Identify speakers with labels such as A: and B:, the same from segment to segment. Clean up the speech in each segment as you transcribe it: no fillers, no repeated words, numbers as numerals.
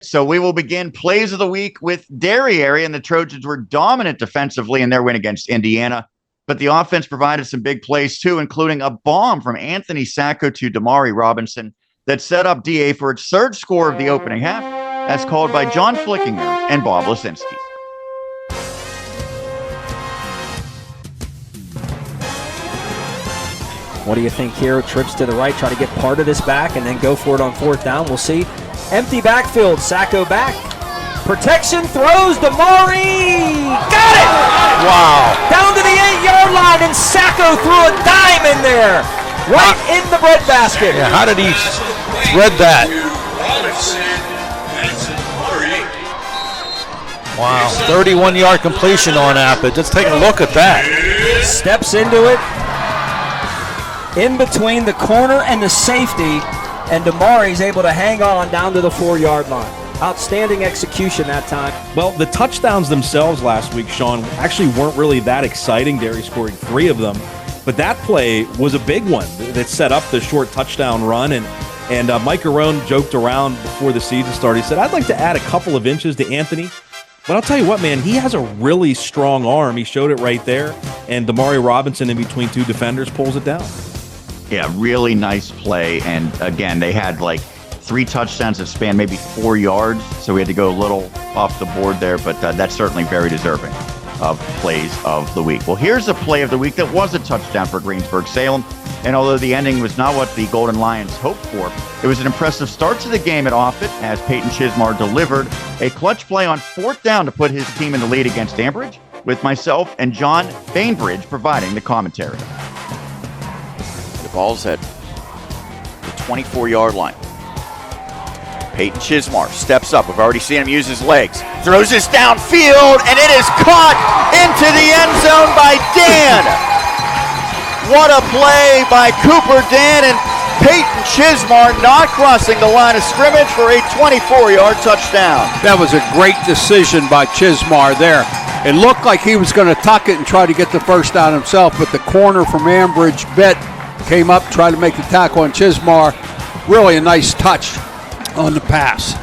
A: So we will begin plays of the week with Dairy Area, and the Trojans were dominant defensively in their win against Indiana. But the offense provided some big plays too, including a bomb from Anthony Sacco to Damari Robinson that set up DA for its third score of the opening half, as called by John Flickinger and Bob Lisinski.
B: What do you think here? Trips to the right, try to get part of this back and then go for it on fourth down. We'll see. Empty backfield, Sacco back. Protection, throws, Damari! Got it!
C: Wow.
B: Down to the 8-yard line, and Sacco threw a dime in there. Right in the breadbasket.
C: Yeah, how did he thread that? Wow, 31-yard completion on Abbott. Just take a look at that.
B: Steps into it. In between the corner and the safety, and Damari's able to hang on down to the 4-yard line. Outstanding execution that time.
D: Well, the touchdowns themselves last week, Sean, actually weren't really that exciting. Derry scoring 3 of them. But that play was a big one that set up the short touchdown run. And Mike Arone joked around before the season started. He said, I'd like to add a couple of inches to Anthony. But I'll tell you what, man, he has a really strong arm. He showed it right there. And Damari Robinson in between 2 defenders pulls it down.
A: Yeah, really nice play. And again, they had like 3 touchdowns that spanned maybe 4 yards. So we had to go a little off the board there, but that's certainly very deserving of plays of the week. Well, here's a play of the week that was a touchdown for Greensburg-Salem. And although the ending was not what the Golden Lions hoped for, it was an impressive start to the game at Offutt as Peyton Chismar delivered a clutch play on fourth down to put his team in the lead against Ambridge, with myself and John Bainbridge providing the commentary.
E: The ball's at the 24-yard line. Peyton Chismar steps up. We've already seen him use his legs. Throws this downfield, and it is caught into the end zone by Dan. What a play by Cooper Dan, and Peyton Chismar not crossing the line of scrimmage for a 24-yard touchdown.
F: That was a great decision by Chismar there. It looked like he was going to tuck it and try to get the first down himself, but the corner from Ambridge came up, tried to make the tackle on Chismar. Really a nice touch on the pass.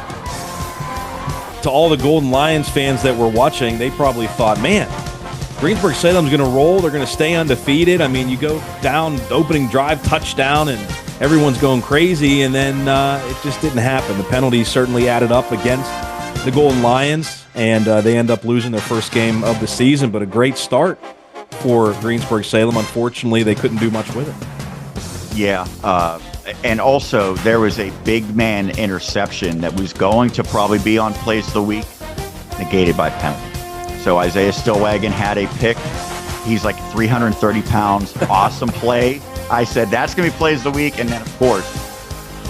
D: To all the Golden Lions fans that were watching, they probably thought, man, Greensburg-Salem's going to roll. They're going to stay undefeated. I mean, you go down opening drive, touchdown, and everyone's going crazy, and then it just didn't happen. The penalties certainly added up against the Golden Lions, and they end up losing their first game of the season, but a great start for Greensburg-Salem. Unfortunately, they couldn't do much with it.
A: Yeah, and also there was a big man interception that was going to probably be on plays of the week, negated by penalty. So Isaiah Stillwagon had a pick. He's like 330 pounds. Awesome play. I said, that's going to be plays of the week. And then, of course,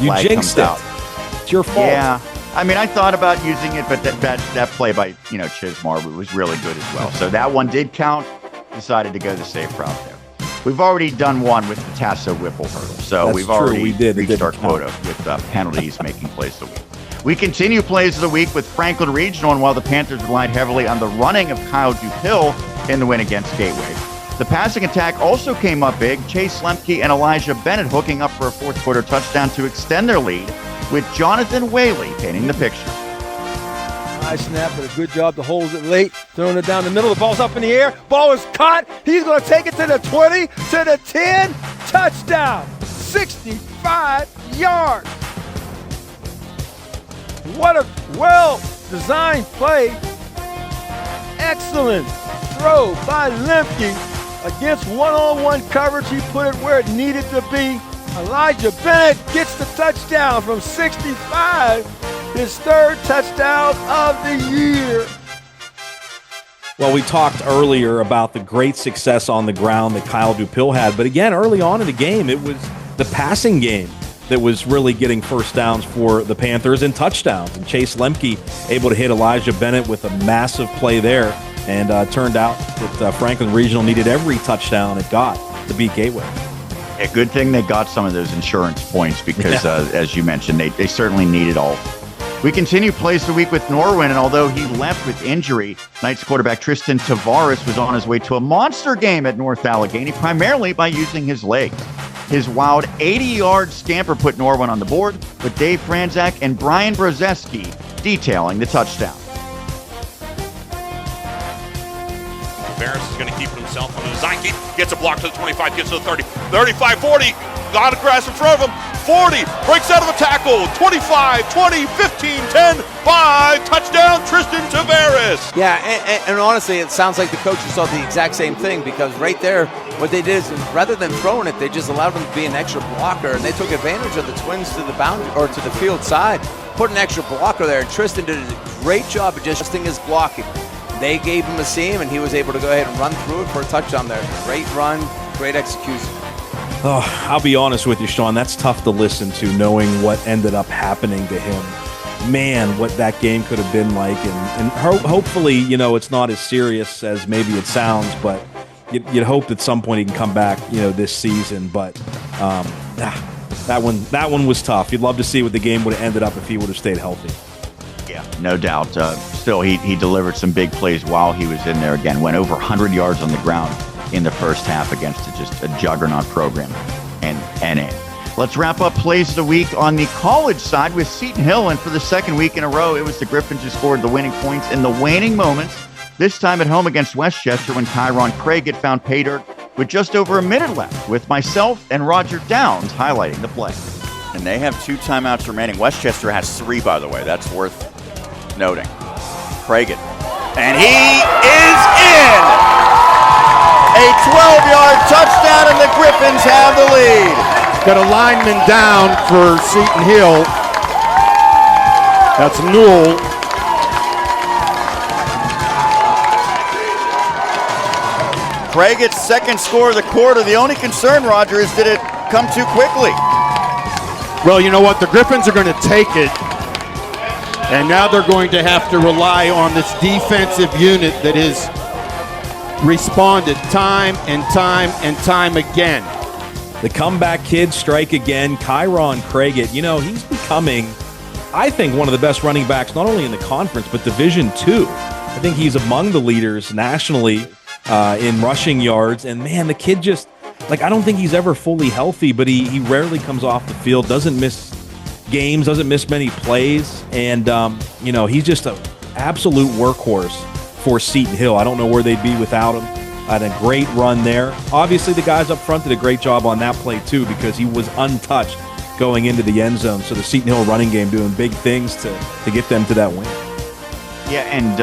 D: you jinxed it.
A: Out.
D: It's your fault.
A: Yeah. I mean, I thought about using it, but that play by, Chismar was really good as well. So that one did count. Decided to go the safe route there. We've already done one with the Tasso Whipple hurdle. So
D: That's
A: we've
D: true.
A: already
D: reached
A: our quota with penalties making plays of the week. We continue plays of the week with Franklin Regional, and while the Panthers relied heavily on the running of Kyle DuPill in the win against Gateway, the passing attack also came up big. Chase Lemke and Elijah Bennett hooking up for a fourth quarter touchdown to extend their lead, with Jonathan Whaley painting the picture.
G: Nice snap, but a good job to hold it late. Throwing it down the middle. The ball's up in the air. Ball is caught. He's going to take it to the 20, to the 10. Touchdown. 65 yards. What a well-designed play. Excellent throw by Lemke against one-on-one coverage. He put it where it needed to be. Elijah Bennett gets the touchdown from 65, his third touchdown of the year.
D: Well, we talked earlier about the great success on the ground that Kyle DuPill had, but again, early on in the game, it was the passing game that was really getting first downs for the Panthers and touchdowns. And Chase Lemke able to hit Elijah Bennett with a massive play there, and turned out that Franklin Regional needed every touchdown it got to beat Gateway.
A: A good thing they got some of those insurance points because, as you mentioned, they certainly needed all. We continue plays the week with Norwin, and although he left with injury, Knights quarterback Tristan Tavares was on his way to a monster game at North Allegheny, primarily by using his legs. His wild 80-yard scamper put Norwin on the board, but Dave Franzak and Brian Brozeski detailing the touchdown.
H: Barris is going to keep it himself on the design keep. Gets a block to the 25, gets to the 30, 35, 40. Got a grass in front of him. 40, breaks out of a tackle. 25, 20, 15, 10, 5. Touchdown, Tristan Tavares.
I: Yeah, and honestly, it sounds like the coaches saw the exact same thing, because right there, what they did is rather than throwing it, they just allowed him to be an extra blocker, and they took advantage of the Twins to the boundary or to the field side, put an extra blocker there, and Tristan did a great job of just adjusting his blocking. They gave him a seam, and he was able to go ahead and run through it for a touchdown there. Great run, great execution.
D: Oh, I'll be honest with you, Sean. That's tough to listen to, knowing what ended up happening to him. Man, what that game could have been like. And hopefully, it's not as serious as maybe it sounds, but you'd hope at some point he can come back, this season. But that one was tough. You'd love to see what the game would have ended up if he would have stayed healthy.
A: Yeah, no doubt. Still, he delivered some big plays while he was in there. Again, went over 100 yards on the ground in the first half against just a juggernaut program and NA. Let's wrap up plays of the week on the college side with Seton Hill, and for the second week in a row, it was the Griffins who scored the winning points in the waning moments, this time at home against Westchester when Kyron Craigett found pay dirt with just over a minute left, with myself and Roger Downs highlighting the play.
E: And they have 2 timeouts remaining. Westchester has 3, by the way. That's worth noting. Craigett. And he is in! A 12-yard touchdown, and the Griffins have the lead.
G: Got a lineman down for Seton Hill. That's Newell.
E: Craigett's second score of the quarter. The only concern, Roger, is did it come too quickly?
G: Well, you know what? The Griffins are going to take it. And now they're going to have to rely on this defensive unit that has responded time and time and time again.
D: The comeback kids strike again. Kyron Craigett, he's becoming, I think, one of the best running backs, not only in the conference, but Division II. I think he's among the leaders nationally in rushing yards. And, man, the kid just, I don't think he's ever fully healthy, but he rarely comes off the field, doesn't miss games, doesn't miss many plays. And, he's just an absolute workhorse for Seton Hill. I don't know where they'd be without him. Had a great run there. Obviously, the guys up front did a great job on that play, too, because he was untouched going into the end zone. So the Seton Hill running game doing big things to get them to that win.
A: Yeah, and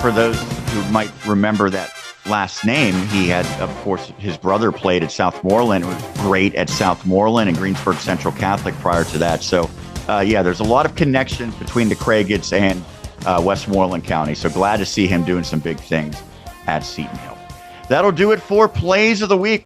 A: for those who might remember that last name, he had, of course, his brother played at Southmoreland. It was great at Southmoreland and Greensburg Central Catholic prior to that. So, there's a lot of connections between the Craigetts and Westmoreland County. So glad to see him doing some big things at Seton Hill. That'll do it for Plays of the Week.